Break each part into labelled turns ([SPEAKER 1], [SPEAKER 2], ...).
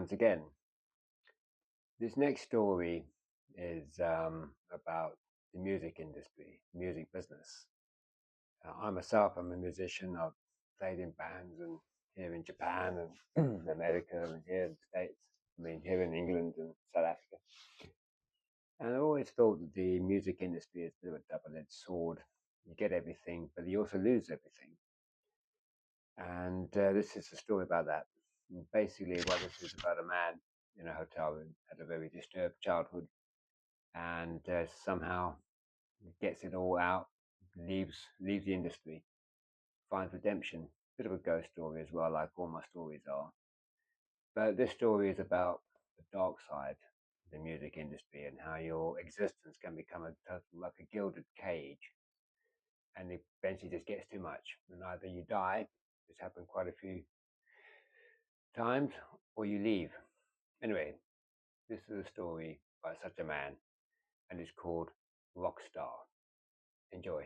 [SPEAKER 1] once again. This next story is about the music industry, music business. I'm a musician. I've played in bands and here in Japan and America and here in the States. Here in England and South Africa. And I always thought that the music industry is a bit of a double-edged sword. You get everything, but you also lose everything. And this is a story about that. And basically, what this is about a man in a hotel room had a very disturbed childhood, and somehow gets it all out, leaves the industry, finds redemption. Bit of a ghost story as well, like all my stories are. But this story is about the dark side of the music industry and how your existence can become like a gilded cage, and it eventually just gets too much, and either you die. It's happened quite a few times, or you leave. Anyway, this is a story by such a man, and it's called Rockstar. Enjoy.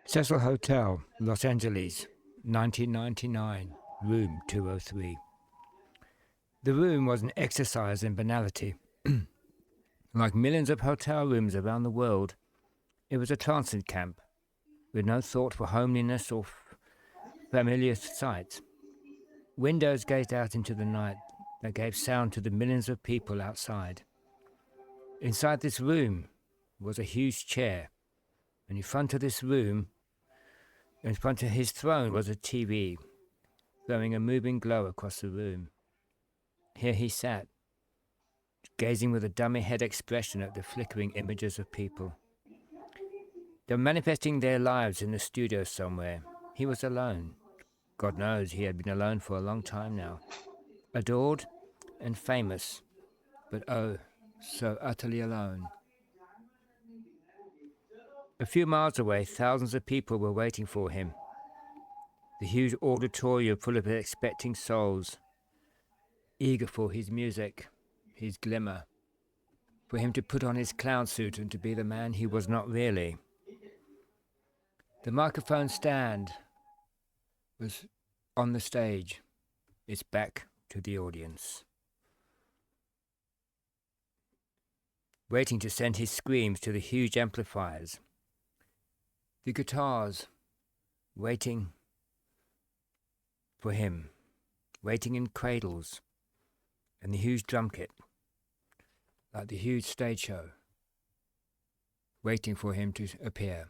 [SPEAKER 2] Cecil Hotel, Los Angeles, 1999, room 203. The room was an exercise in banality. Like millions of hotel rooms around the world, it was a transit camp, with no thought for homeliness or familiar sights. Windows gazed out into the night that gave sound to the millions of people outside. Inside this room was a huge chair, and in front of this room, in front of his throne, was a TV, throwing a moving glow across the room. Here he sat, gazing with a dummy-head expression at the flickering images of people. They were manifesting their lives in the studio somewhere. He was alone. God knows he had been alone for a long time now. Adored and famous, but oh, so utterly alone. A few miles away, thousands of people were waiting for him. The huge auditorium full of expecting souls, eager for his music, his glimmer, for him to put on his clown suit and to be the man he was not really. The microphone stand was on the stage, its back to the audience, waiting to send his screams to the huge amplifiers. The guitars waiting for him, waiting in cradles, and the huge drum kit, like the huge stage show, waiting for him to appear.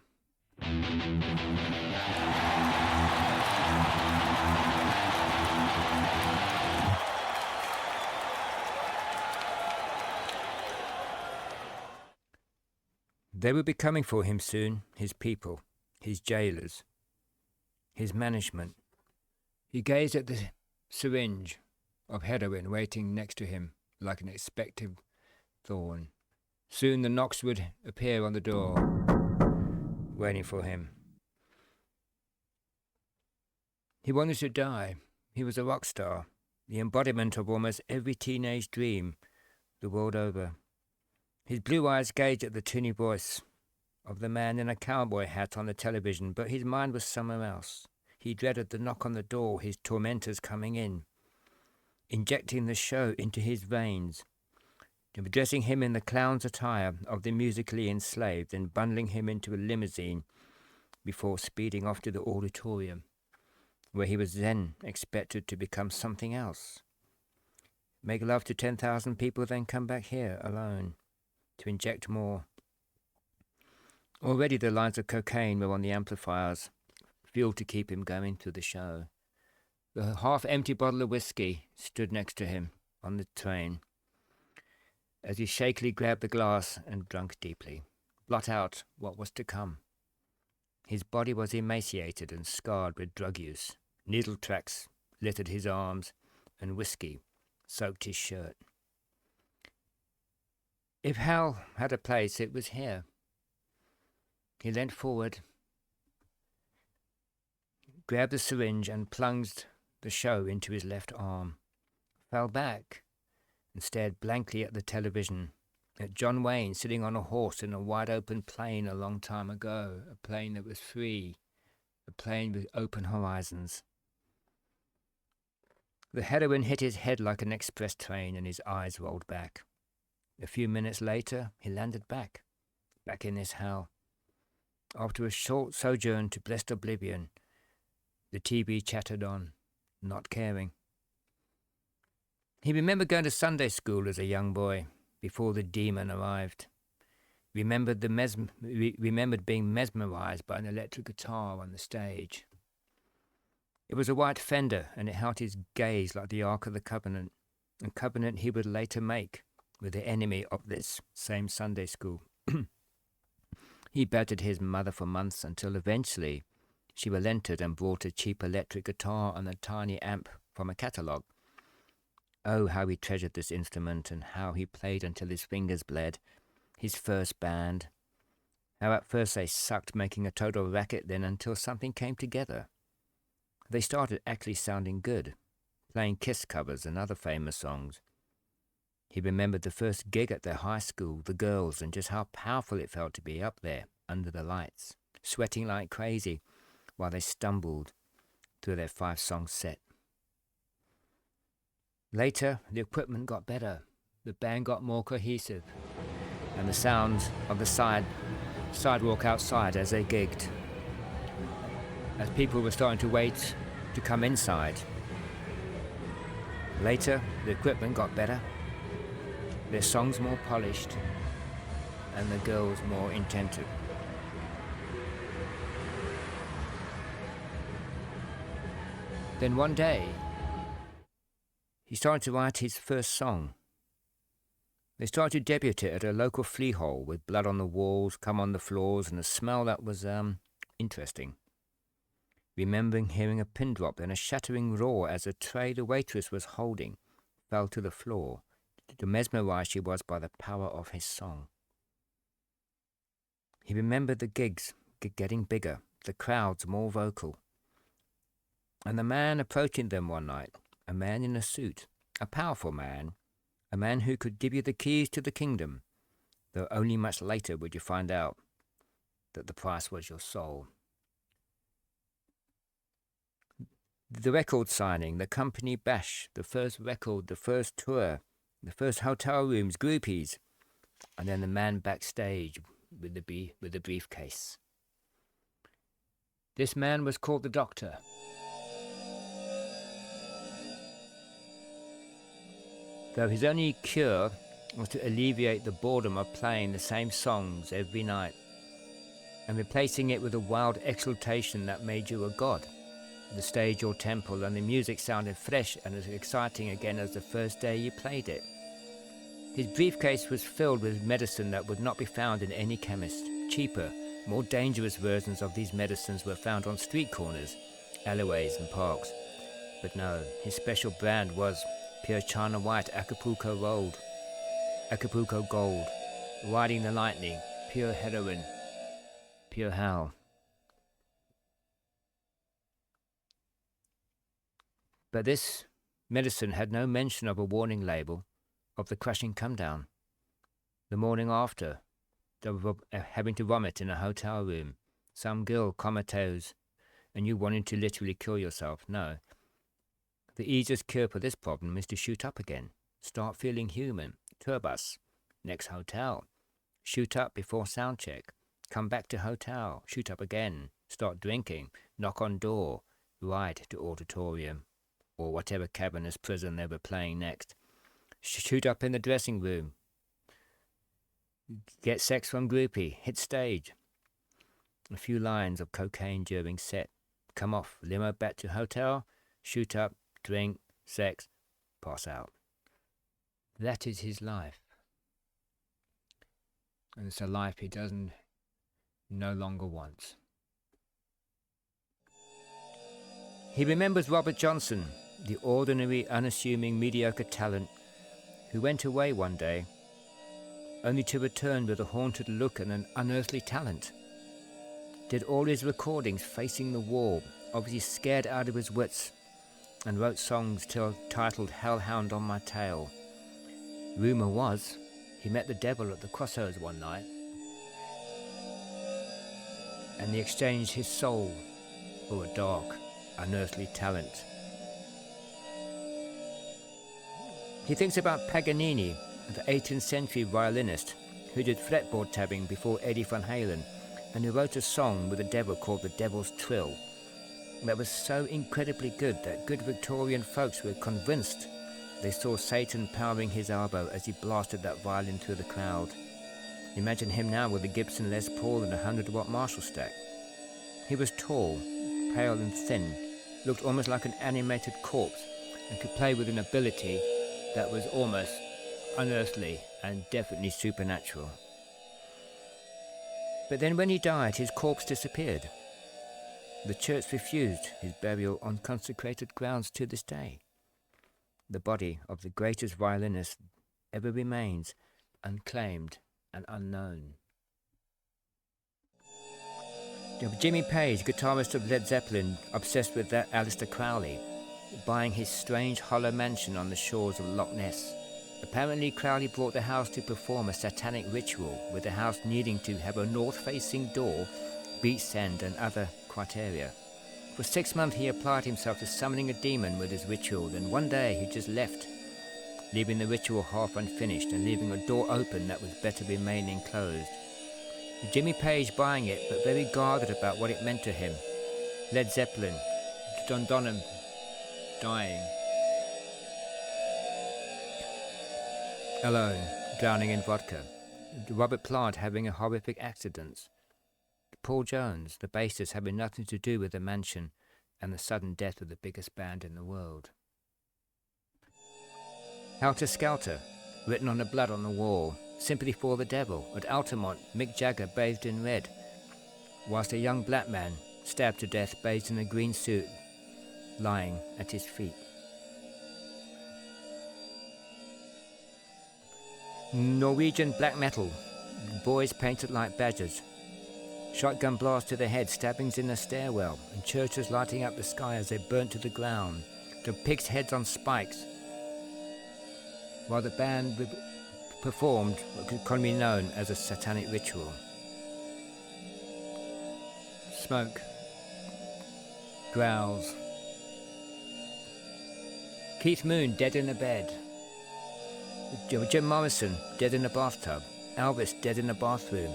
[SPEAKER 2] They would be coming for him soon, his people, his jailers, his management. He gazed at the syringe of heroin waiting next to him like an expected thorn. Soon the knocks would appear on the door, waiting for him. He wanted to die. He was a rock star, the embodiment of almost every teenage dream the world over. His blue eyes gazed at the tinny voice of the man in a cowboy hat on the television, but his mind was somewhere else. He dreaded the knock on the door, his tormentors coming in, injecting the show into his veins, dressing him in the clown's attire of the musically enslaved and bundling him into a limousine before speeding off to the auditorium, where he was then expected to become something else. Make love to 10,000 people, then come back here alone to inject more. Already the lines of cocaine were on the amplifiers, fuel to keep him going through the show. The half-empty bottle of whiskey stood next to him on the train as he shakily grabbed the glass and drank deeply, blot out what was to come. His body was emaciated and scarred with drug use. Needle tracks littered his arms, and whiskey soaked his shirt. If hell had a place, it was here. He leant forward, grabbed the syringe and plunged the show into his left arm, fell back, and stared blankly at the television, at John Wayne sitting on a horse in a wide-open plain a long time ago, a plain that was free, a plain with open horizons. The heroin hit his head like an express train, and his eyes rolled back. A few minutes later, he landed back in his hell. After a short sojourn to blessed oblivion, the TV chattered on, not caring. He remembered going to Sunday school as a young boy, before the demon arrived. Remembered being mesmerized by an electric guitar on the stage. It was a white Fender, and it held his gaze like the Ark of the Covenant, a covenant he would later make with the enemy of this same Sunday school. He battered his mother for months until eventually she relented and brought a cheap electric guitar and a tiny amp from a catalogue. Oh, how he treasured this instrument, and how he played until his fingers bled. His first band. How at first they sucked, making a total racket, then until something came together. They started actually sounding good, playing Kiss covers and other famous songs. He remembered the first gig at their high school, the girls, and just how powerful it felt to be up there, under the lights, sweating like crazy, while they stumbled through their 5-song set. Later, the equipment got better, the band got more cohesive, and the sounds of the sidewalk outside as they gigged. As people were starting to wait to come inside. Later, the equipment got better, their songs more polished, and the girls more intensive. Then one day, he started to write his first song. They started to debut it at a local flea hole with blood on the walls, cum on the floors, and a smell that was, interesting. Remembering hearing a pin drop, then a shattering roar as a tray the waitress was holding fell to the floor, to mesmerize she was by the power of his song. He remembered the gigs getting bigger, the crowds more vocal, and the man approaching them one night, a man in a suit, a powerful man, a man who could give you the keys to the kingdom, though only much later would you find out that the price was your soul. The record signing, the company bash, the first record, the first tour, the first hotel rooms, groupies, and then the man backstage with the briefcase. This man was called the Doctor. Though his only cure was to alleviate the boredom of playing the same songs every night and replacing it with a wild exultation that made you a god. The stage or temple, and the music sounded fresh and as exciting again as the first day you played it. His briefcase was filled with medicine that would not be found in any chemist. Cheaper, more dangerous versions of these medicines were found on street corners, alleyways and parks. But no, his special brand was pure China White Acapulco Gold, riding the lightning, pure heroin, pure hell. But this medicine had no mention of a warning label of the crushing come-down. The morning after, having to vomit in a hotel room, some girl comatose, and you wanting to literally kill yourself. No. The easiest cure for this problem is to shoot up again. Start feeling human. Tour bus. Next hotel. Shoot up before sound check. Come back to hotel. Shoot up again. Start drinking. Knock on door. Ride to auditorium. Or whatever cavernous prison they were playing next. Shoot up in the dressing room. Get sex from groupie. Hit stage. A few lines of cocaine during set. Come off. Limo back to hotel. Shoot up. Drink. Sex. Pass out. That is his life. And it's a life he doesn't no longer wants. He remembers Robert Johnson, the ordinary, unassuming, mediocre talent who went away one day, only to return with a haunted look and an unearthly talent. Did all his recordings facing the wall, obviously scared out of his wits, and wrote songs titled Hellhound on My Tail. Rumour was he met the devil at the crossroads one night, and he exchanged his soul for a dark, unearthly talent. He thinks about Paganini, the 18th century violinist who did fretboard tabbing before Eddie Van Halen, and who wrote a song with the devil called The Devil's Trill that was so incredibly good that good Victorian folks were convinced they saw Satan powering his elbow as he blasted that violin through the crowd. Imagine him now with a Gibson Les Paul and a 100-watt Marshall stack. He was tall, pale and thin, looked almost like an animated corpse, and could play with an ability that was almost unearthly and definitely supernatural. But then when he died, his corpse disappeared. The church refused his burial on consecrated grounds to this day. The body of the greatest violinist ever remains unclaimed and unknown. Jimmy Page, guitarist of Led Zeppelin, obsessed with that Aleister Crowley, buying his strange hollow mansion on the shores of Loch Ness. Apparently Crowley brought the house to perform a satanic ritual, with the house needing to have a north-facing door, beach sand and other criteria. For 6 months he applied himself to summoning a demon with his ritual, then one day he just left, leaving the ritual half unfinished and leaving a door open that was better remaining closed. Jimmy Page buying it, but very guarded about what it meant to him. Led Zeppelin, John Bonham dying, alone, drowning in vodka, Robert Plant having a horrific accident, Paul Jones, the bassist, having nothing to do with the mansion and the sudden death of the biggest band in the world. Helter Skelter, written on the blood on the wall, Sympathy for the Devil, at Altamont, Mick Jagger bathed in red, whilst a young black man stabbed to death bathed in a green suit, lying at his feet. Norwegian black metal, boys painted like badgers, shotgun blast to the head, stabbings in the stairwell, and churches lighting up the sky as they burnt to the ground, the pigs' heads on spikes, while the band performed what can be known as a satanic ritual. Smoke, growls. Keith Moon dead in a bed. Jim Morrison dead in a bathtub. Elvis dead in a bathroom.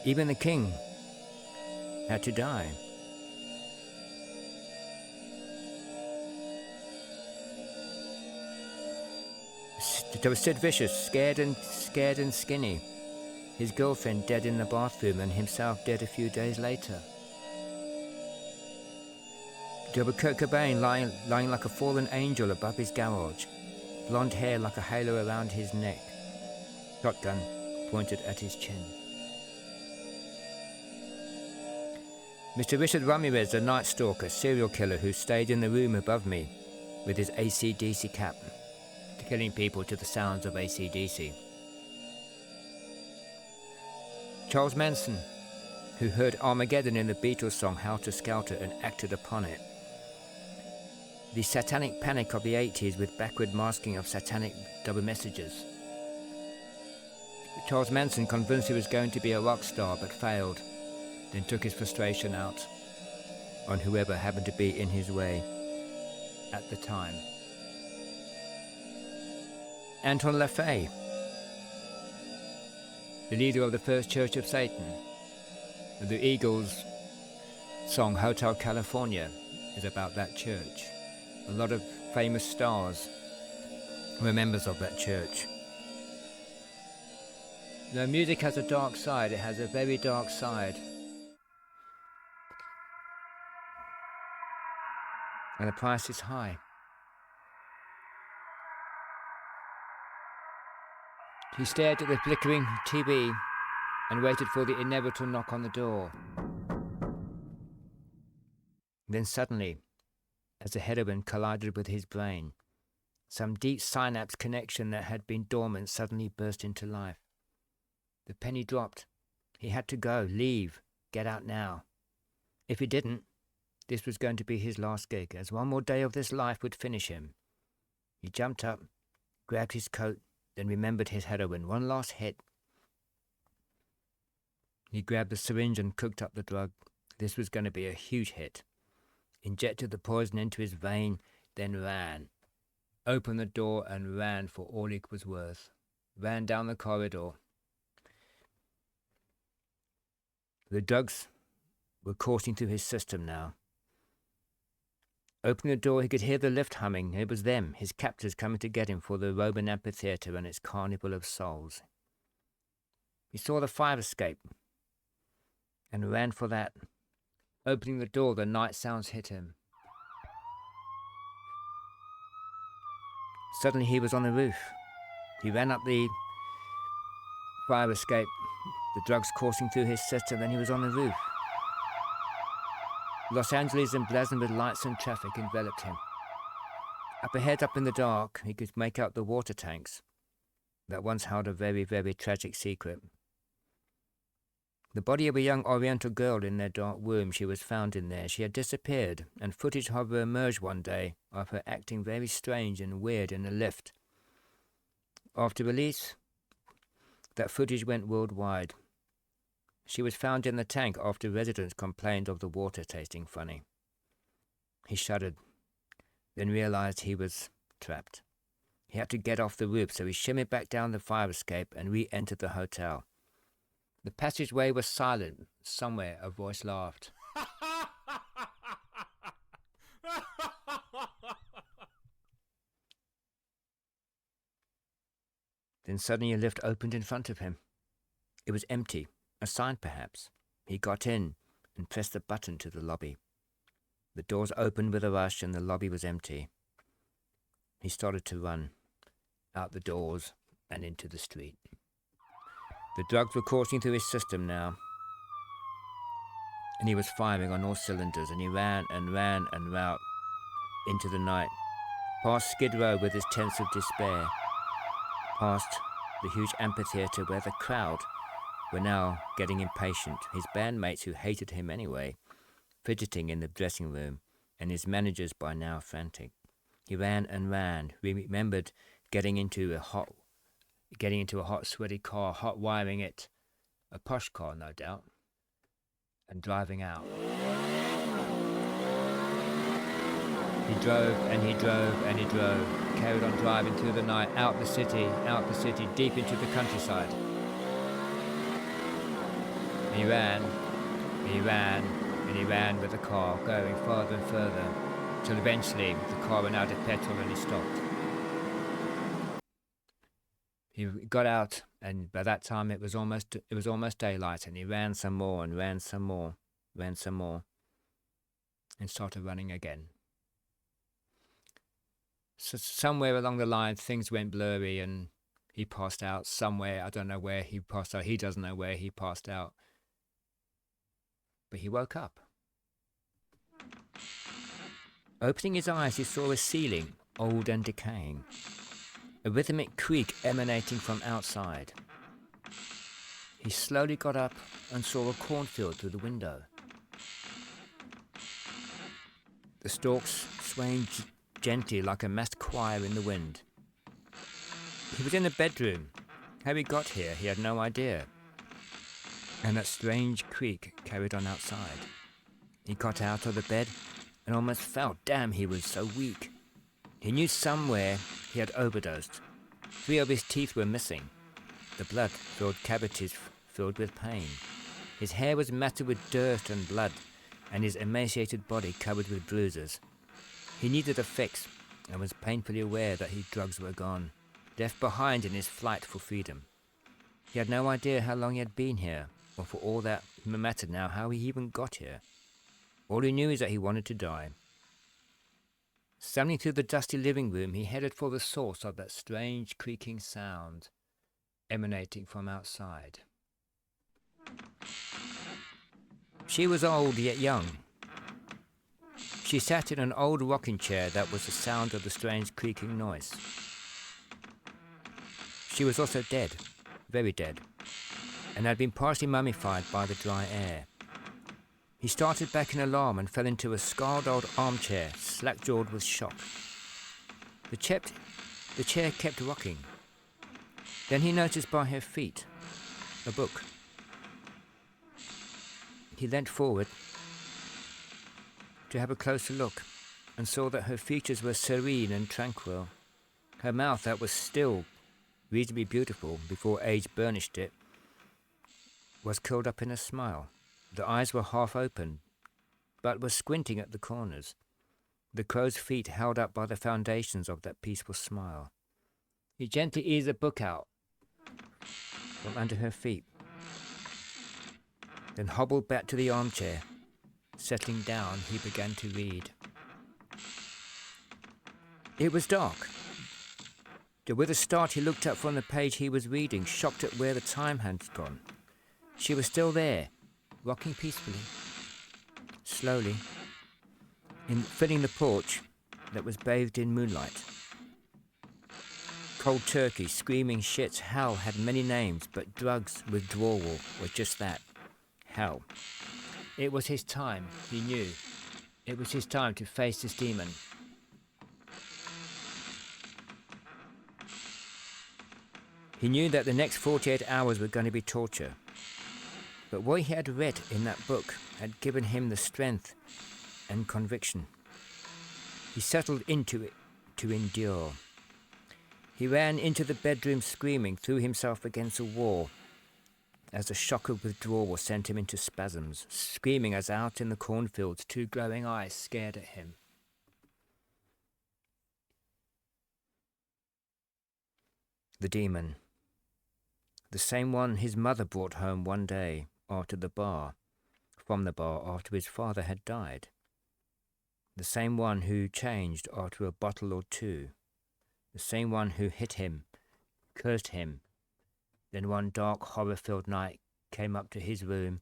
[SPEAKER 2] Even the King had to die. There was Sid Vicious, scared and skinny. His girlfriend dead in the bathroom and himself dead a few days later. There was Kurt Cobain lying like a fallen angel above his garage, blonde hair like a halo around his neck, shotgun pointed at his chin. Mr. Richard Ramirez, the Night Stalker, serial killer who stayed in the room above me with his AC/DC cap, killing people to the sounds of AC/DC. Charles Manson, who heard Armageddon in the Beatles song Helter Skelter and acted upon it. The satanic panic of the 80s with backward masking of satanic double messages. Charles Manson convinced he was going to be a rock star but failed, then took his frustration out on whoever happened to be in his way at the time. Anton LaFay, the leader of the First Church of Satan. The Eagles' song Hotel California is about that church. A lot of famous stars were members of that church. Now, music has a dark side. It has a very dark side. And the price is high. He stared at the flickering TV and waited for the inevitable knock on the door. Then suddenly, as the heroin collided with his brain, some deep synapse connection that had been dormant suddenly burst into life. The penny dropped. He had to go, leave, get out now. If he didn't, This was going to be his last gig, as one more day of this life would finish him. He jumped up, grabbed his coat, then remembered his heroin. One last hit. He grabbed the syringe and cooked up the drug. This was going to be a huge hit. Injected the poison into his vein, then ran. Opened the door and ran for all he was worth. Ran down the corridor. The drugs were coursing through his system now. Opening the door, he could hear the lift humming. It was them, his captors, coming to get him for the Roman amphitheatre and its carnival of souls. He saw the fire escape and ran for that. Opening the door, the night sounds hit him. Suddenly he was on the roof. He ran up the fire escape, the drugs coursing through his system, and he was on the roof. Los Angeles, emblazoned with lights and traffic, enveloped him. Up ahead, up in the dark, he could make out the water tanks that once held a very, very tragic secret. The body of a young Oriental girl in their dark room. She was found in there. She had disappeared, and footage of her emerged one day of her acting very strange and weird in a lift. After release, that footage went worldwide. She was found in the tank after residents complained of the water tasting funny. He shuddered, then realized he was trapped. He had to get off the roof, so he shimmied back down the fire escape and re-entered the hotel. The passageway was silent. Somewhere a voice laughed. Then suddenly a lift opened in front of him. It was empty, a sign perhaps. He got in and pressed the button to the lobby. The doors opened with a rush and the lobby was empty. He started to run, out the doors and into the street. The drugs were coursing through his system now, and he was firing on all cylinders, and he ran and ran and ran into the night, past Skid Row with his tents of despair, past the huge amphitheatre where the crowd were now getting impatient, his bandmates who hated him anyway, fidgeting in the dressing room, and his managers by now frantic. He ran and ran. He remembered getting into a hot, sweaty car, hot wiring it, a posh car, no doubt, and driving out. He drove and he drove and he drove, carried on driving through the night, out the city, deep into the countryside. He ran, he ran, and he ran with the car, going further and further, till eventually the car ran out of petrol and he stopped. He got out, and by that time it was almost daylight, and he ran some more and ran some more, and started running again. So somewhere along the line things went blurry and he passed out somewhere. I don't know where he passed out. He doesn't know where he passed out. But he woke up. Opening his eyes, he saw a ceiling, old and decaying. A rhythmic creak emanating from outside. He slowly got up and saw a cornfield through the window. The stalks swaying gently like a massed choir in the wind. He was in a bedroom. How he got here, he had no idea. And that strange creak carried on outside. He got out of the bed and almost fell. Damn, he was so weak. He knew somewhere he had overdosed. 3 of his teeth were missing. The blood-filled cavities filled with pain. His hair was matted with dirt and blood, and his emaciated body covered with bruises. He needed a fix, and was painfully aware that his drugs were gone, left behind in his flight for freedom. He had no idea how long he had been here, or for all that mattered now how he even got here. All he knew is that he wanted to die. Stumbling through the dusty living room, he headed for the source of that strange creaking sound emanating from outside. She was old yet young. She sat in an old rocking chair that was the sound of the strange creaking noise. She was also dead, very dead, and had been partially mummified by the dry air. He started back in alarm and fell into a scarred old armchair, slack-jawed with shock. The chair kept rocking. Then he noticed by her feet a book. He leant forward to have a closer look and saw that her features were serene and tranquil. Her mouth, that was still reasonably beautiful before age burnished it, was curled up in a smile. The eyes were half open, but were squinting at the corners, the crow's feet held up by the foundations of that peaceful smile. He gently eased the book out from under her feet, then hobbled back to the armchair. Settling down, he began to read. It was dark. With a start, he looked up from the page he was reading, shocked at where the time had gone. She was still there, rocking peacefully, slowly, filling the porch that was bathed in moonlight. Cold turkey, screaming shits, hell had many names, but drugs, withdrawal was just that, hell. It was his time, he knew. It was his time to face this demon. He knew that the next 48 hours were going to be torture. But what he had read in that book had given him the strength and conviction. He settled into it to endure. He ran into the bedroom screaming, threw himself against a wall as the shock of withdrawal sent him into spasms, screaming as out in the cornfields 2 glowing eyes stared at him. The demon. The same one his mother brought home one day from the bar after his father had died. The same one who changed after a bottle or 2. The same one who hit him, cursed him, then one dark horror-filled night came up to his room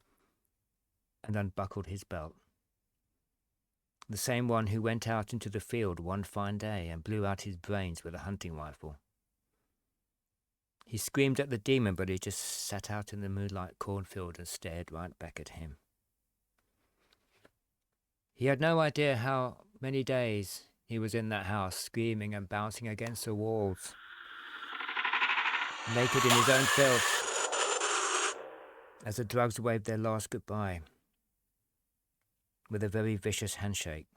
[SPEAKER 2] and unbuckled his belt. The same one who went out into the field one fine day and blew out his brains with a hunting rifle. He screamed at the demon, but he just sat out in the moonlight cornfield and stared right back at him. He had no idea how many days he was in that house, screaming and bouncing against the walls, naked in his own filth, as the drugs waved their last goodbye with a very vicious handshake.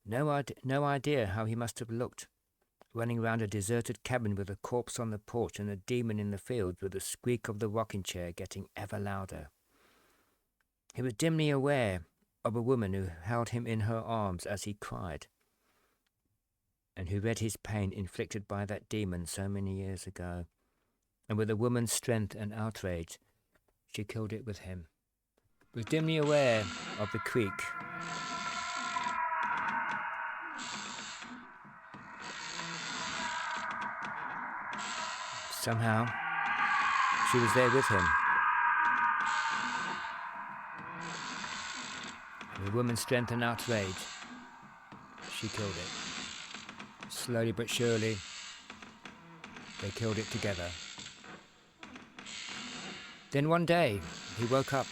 [SPEAKER 2] No idea how he must have looked, running round a deserted cabin with a corpse on the porch and a demon in the fields, with the squeak of the rocking chair getting ever louder. He was dimly aware of a woman who held him in her arms as he cried, and who read his pain inflicted by that demon so many years ago, and with a woman's strength and outrage, she killed it with him. He was dimly aware of the creek, somehow, she was there with him. With woman's strength and outrage, she killed it. Slowly but surely, they killed it together. Then one day, he woke up.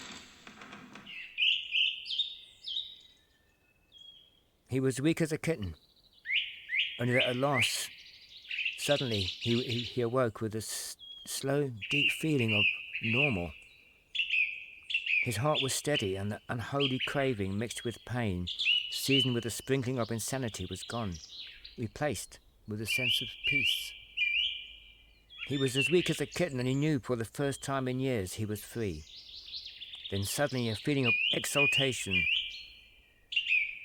[SPEAKER 2] He was weak as a kitten, only that at last, suddenly, he awoke with a slow, deep feeling of normal. His heart was steady, and the unholy craving mixed with pain, seasoned with a sprinkling of insanity, was gone, replaced with a sense of peace. He was as weak as a kitten, and he knew for the first time in years he was free. Then suddenly a feeling of exaltation,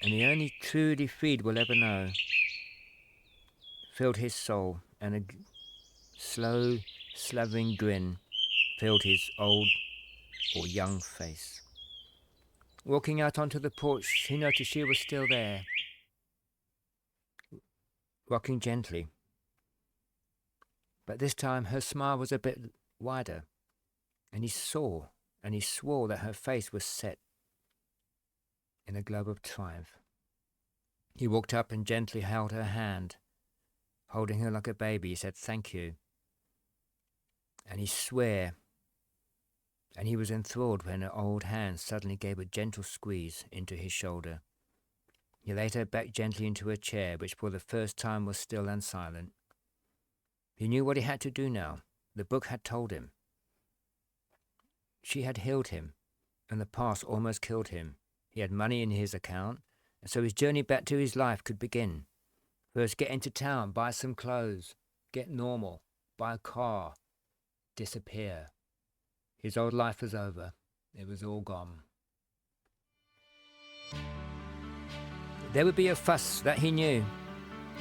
[SPEAKER 2] and the only truly freed will ever know, filled his soul, and a slow, slavering grin filled his old or young face. Walking out onto the porch, he noticed she was still there, rocking gently. But this time her smile was a bit wider, and he swore that her face was set in a glow of triumph. He walked up and gently held her hand. Holding her like a baby, he said, "Thank you." And he swore and he was enthralled when her old hand suddenly gave a gentle squeeze into his shoulder. He laid her back gently into a chair, which for the first time was still and silent. He knew what he had to do now. The book had told him. She had healed him, and the past almost killed him. He had money in his account, and so his journey back to his life could begin. First, get into town, buy some clothes, get normal, buy a car, disappear. His old life was over. It was all gone. There would be a fuss, that he knew.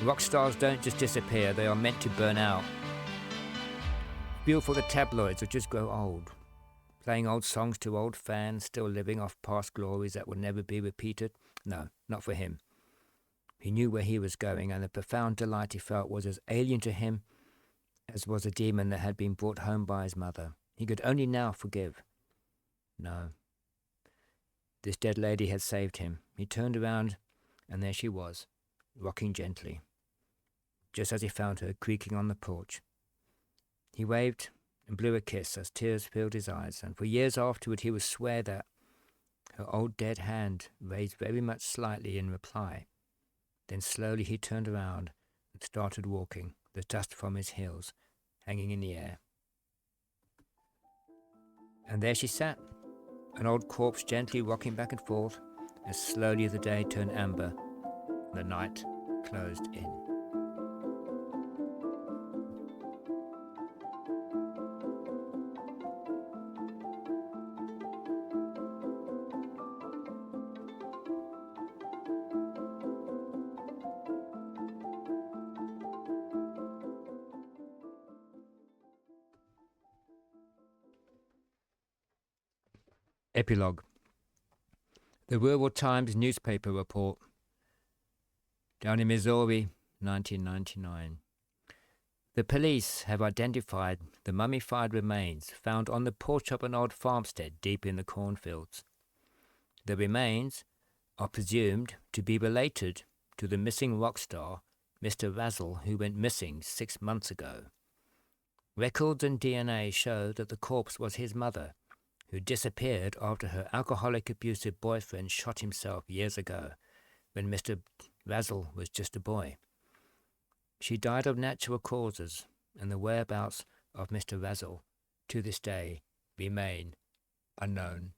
[SPEAKER 2] Rock stars don't just disappear, they are meant to burn out. Fuel for the tabloids would just grow old. Playing old songs to old fans, still living off past glories that would never be repeated? No, not for him. He knew where he was going, and the profound delight he felt was as alien to him as was a demon that had been brought home by his mother. He could only now forgive. No. This dead lady had saved him. He turned around, and there she was, rocking gently, just as he found her creaking on the porch. He waved and blew a kiss as tears filled his eyes, and for years afterward he would swear that her old dead hand raised very much slightly in reply. Then slowly he turned around and started walking, the dust from his heels hanging in the air. And there she sat, an old corpse gently rocking back and forth, as slowly the day turned amber and the night closed in. Epilogue. The Rural Times newspaper report. Down in Missouri, 1999. The police have identified the mummified remains found on the porch of an old farmstead deep in the cornfields. The remains are presumed to be related to the missing rock star, Mr. Razzle, who went missing 6 months ago. Records and DNA show that the corpse was his mother, who disappeared after her alcoholic abusive boyfriend shot himself years ago, when Mr. Razzle was just a boy. She died of natural causes, and the whereabouts of Mr. Razzle, to this day, remain unknown.